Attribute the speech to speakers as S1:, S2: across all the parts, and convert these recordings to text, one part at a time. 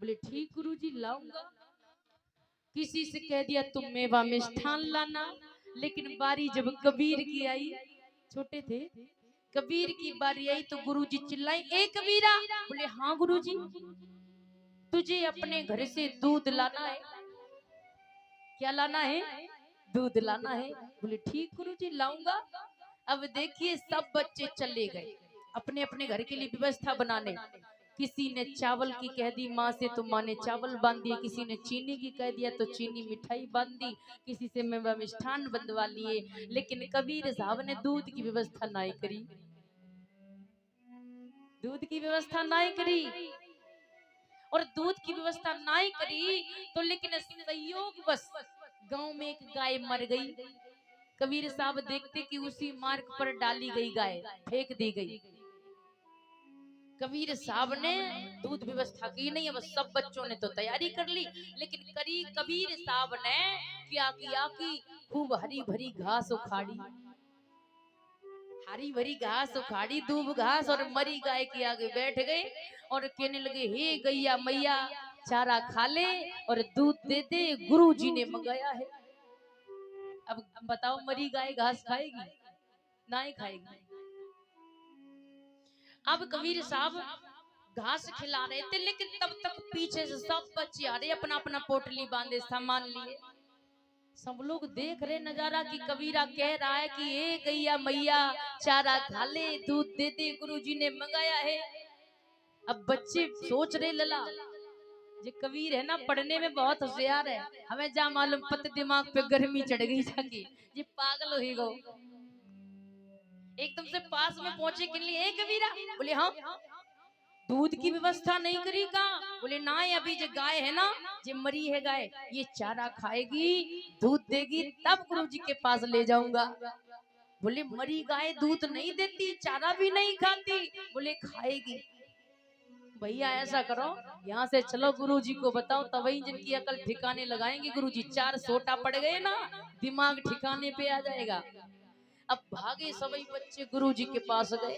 S1: बोले ठीक गुरुजी लाऊंगा। किसी से कह दिया तुम मेवा मिष्ठान लाना, लेकिन बारी जब कबीर की आई, छोटे थे, कबीर की बारी आई तो गुरुजी चिल्लाए, ए कबीरा। बोले हाँ गुरुजी, तुझे अपने घर से दूध लाना है। क्या लाना है? दूध लाना है। बोले ठीक गुरुजी लाऊंगा। अब देखिए सब बच्चे चले गए अपने अपने घर के लिए व्यवस्था बनाने। किसी ने चावल की कह दी माँ से तो माँ ने चावल बांध दिए, किसी ने चीनी की कह दिया तो चीनी मिठाई बांध दी, किसी से मेवा मिष्ठान बंधवा लिए, लेकिन कबीर साहब ने दूध की व्यवस्था नहीं करी। दूध की व्यवस्था नहीं करी, और दूध की व्यवस्था नहीं करी तो लेकिन संयोग बस गांव में एक गाय मर गई। कबीर साहब देखते कि उसी मार्ग पर डाली गई गाय फेंक दी गई। कबीर साहब ने दूध व्यवस्था की नहीं, अब सब बच्चों ने तो तैयारी कर ली, लेकिन कबीर साहब ने क्या किया कि खूब हरी भरी घास उखाड़ी, हरी भरी घास उखाड़ी, दूब घास, और मरी गाय के आगे बैठ गए और कहने लगे, हे गैया मैया चारा खा ले और दूध दे दे, गुरु जी ने मंगाया है। अब बताओ मरी गाय घास खाएगी? नहीं खाएगी। अब कबीर साहब घास खिला रहे थे, लेकिन तब तक पीछे से सब बच्चे आ रहे, अपना अपना पोटली बांधे सामान लिए। सब लोग देख रहे नजारा कि कबीरा कह रहा है कि ए गैया मैया चारा खा ले, दूध दे दे, गुरुजी ने मंगाया है। अब बच्चे सोच रहे लला जे कबीर है ना पढ़ने में बहुत होशियार है, हमें जा मालूम पत दिमाग पे गर्मी चढ़ गई जाके ये पागल हो गो। एकदम से पास में पहुंचे के लिए, ए कबीरा। बोले हाँ। दूध की व्यवस्था नहीं करी का? बोले ना, अभी जो गाय है ना, जो मरी है गाय, ये चारा खाएगी, दूध देगी, तब गुरुजी के पास ले जाऊंगा। बोले मरी गाय दूध नहीं देती, चारा भी नहीं खाती। बोले खाएगी। भैया ऐसा करो, यहाँ से चलो गुरुजी को बताओ, तभी जिनकी अकल ठिकाने लगाएंगे गुरुजी। 4 सोटा पड़ गए ना, दिमाग ठिकाने पे आ जाएगा। अब भागे सभी बच्चे गुरुजी के पास गए।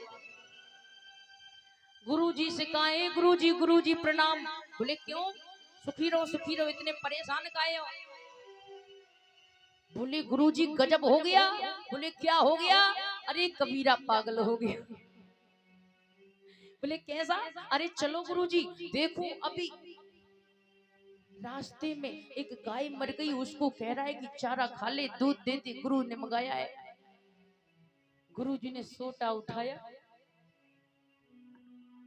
S1: गुरुजी से कहा, गुरुजी गुरुजी प्रणाम। बोले क्यों? सुखी रहो, इतने परेशान काहे हो? बोले गुरुजी गजब हो गया। बोले क्या हो गया? अरे कबीरा पागल हो गया। बोले कैसा? अरे चलो गुरुजी देखो, अभी रास्ते में एक गाय मर गई, उसको कह रहा है कि चारा खा ले, दूध दे दे, गुरु ने मंगाया है। गुरुजी ने सोटा उठाया,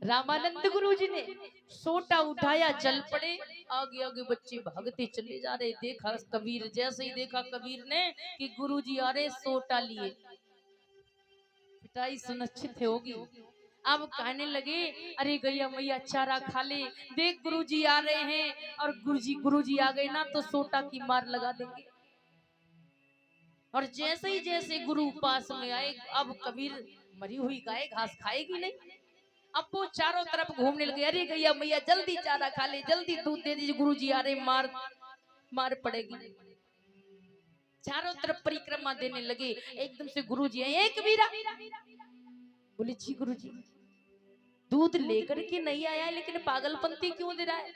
S1: रामानंद गुरुजी ने सोटा उठाया, चल पड़े। आगे आगे बच्चे भागते चले जा रहे। देखा कबीर, जैसे ही देखा कबीर ने कि गुरुजी आ रहे सोटा लिए, पिटाई सुनिश्चित होगी। अब कहने लगे, अरे गैया मैया चारा खा ले, देख गुरुजी आ रहे हैं, और गुरुजी आ गए ना तो सोटा की मार लगा देंगे। और जैसे गुरु पास में आए, अब कबीर मरी हुई गाय घास खाएगी नहीं, अब वो चारों तरफ घूमने लगे। अरे गैया मैया जल्दी चारा खा ले, जल्दी दूध दे दीजिए, गुरुजी आ रहे, मार मार पड़ेगी। चारों तरफ परिक्रमा देने लगे। एकदम से गुरुजी आए, एक कबीरा। बोले जी गुरुजी, दूध लेकर के नहीं आया है, लेकिन पागलपंती क्यों दे रहा है?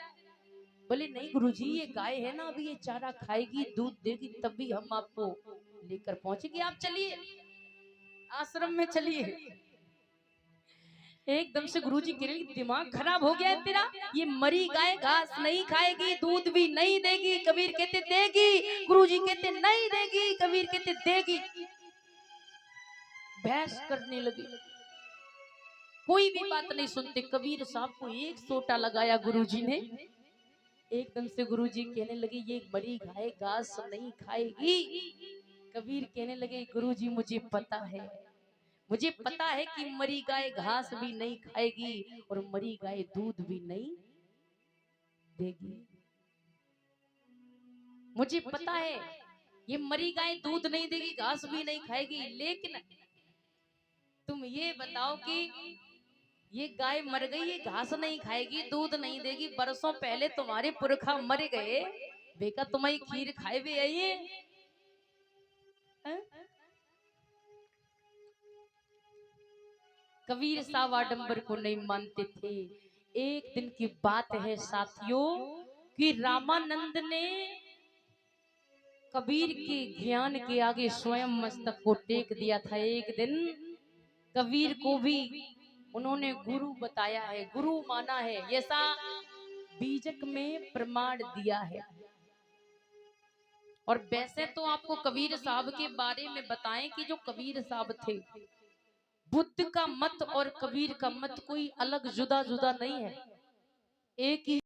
S1: बोले नहीं गुरुजी, ये गाय है ना, अभी ये चारा खाएगी, दूध देगी, तभी हम आपको लेकर पहुंचेंगे। आप चलिए आश्रम में चलिए। एकदम से गुरुजी कह रहे, दिमाग खराब हो गया है तेरा? ये मरी गाय घास नहीं खाएगी, दूध भी नहीं देगी। कबीर कहते देगी, गुरुजी कहते नहीं देगी, कबीर कहते देगी। बहस करने लगे, कोई भी बात नहीं सुनते। कबीर साहब को एक सोटा लगाया गुरुजी ने। एकदम से गुरुजी कहने लगे, ये मरी गाय घास नहीं खाएगी। कबीर कहने लगे, गुरुजी मुझे पता है, मुझे पता है कि मरी गाय घास भी नहीं खाएगी और मरी गाय दूध भी नहीं देगी। मुझे पता है ये मरी गाय दूध नहीं देगी, घास भी नहीं खाएगी, लेकिन तुम ये बताओ कि ये गाय मर गई, ये घास नहीं खाएगी, दूध नहीं देगी, बरसों पहले तुम्हारे पुरखा मर गए, बेका तुम्हारी खीर खाए भी आइए। कबीर साहब आडंबर को नहीं मानते थे। एक दिन की बात है साथियों कि रामानंद ने कबीर के ज्ञान के आगे स्वयं मस्तक को टेक दिया था। एक दिन कबीर को भी उन्होंने गुरु बताया है, गुरु माना है, ऐसा बीजक में प्रमाण दिया है। और वैसे तो आपको कबीर साहब के बारे में बताएं कि जो कबीर साहब थे, बुद्ध का मत और कबीर का मत कोई अलग जुदा जुदा नहीं है, एक ही